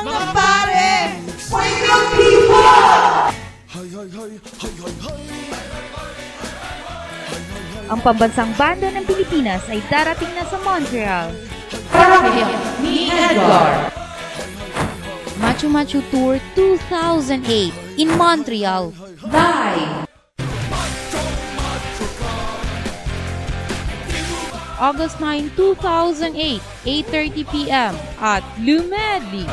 mga pare! Wake up, people! Ang pambansang banda ng Pilipinas ay darating na sa Montreal. Ni Edgar. Machu Machu Tour 2008 in Montreal. Live. August 9, 2008, 8:30 p.m. at Lumedley.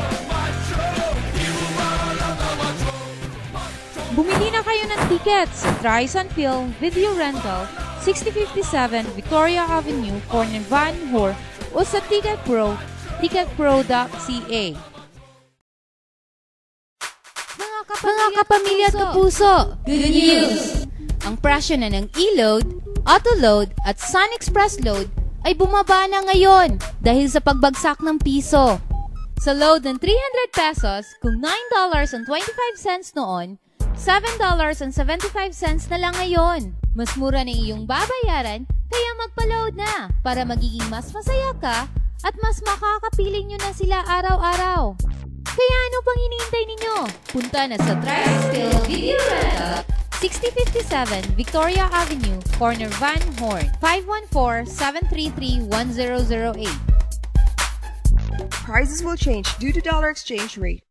Bumili na kayo ng tickets sa Trisun Film Video Rental, 6057 Victoria Avenue, Corner Van Horn o sa TicketPro, ticketpro.ca. Mga kapamilya at kapuso, good news! Ang presyo na ng e-load, auto-load at Sun Express load ay bumaba na ngayon dahil sa pagbagsak ng piso. Sa load ng 300 pesos, kung $9.25 noon, $7.75 na lang ngayon. Mas mura na iyong babayaran, kaya magpa-load na para magiging mas masaya ka at mas makakapiling nyo na sila araw-araw. Kaya ano pang hinihintay ninyo? Punta na sa Trisun Video Rental, 6057 Victoria Avenue, Corner Van Horn, 514-733-1008. Prices will change due to dollar exchange rate.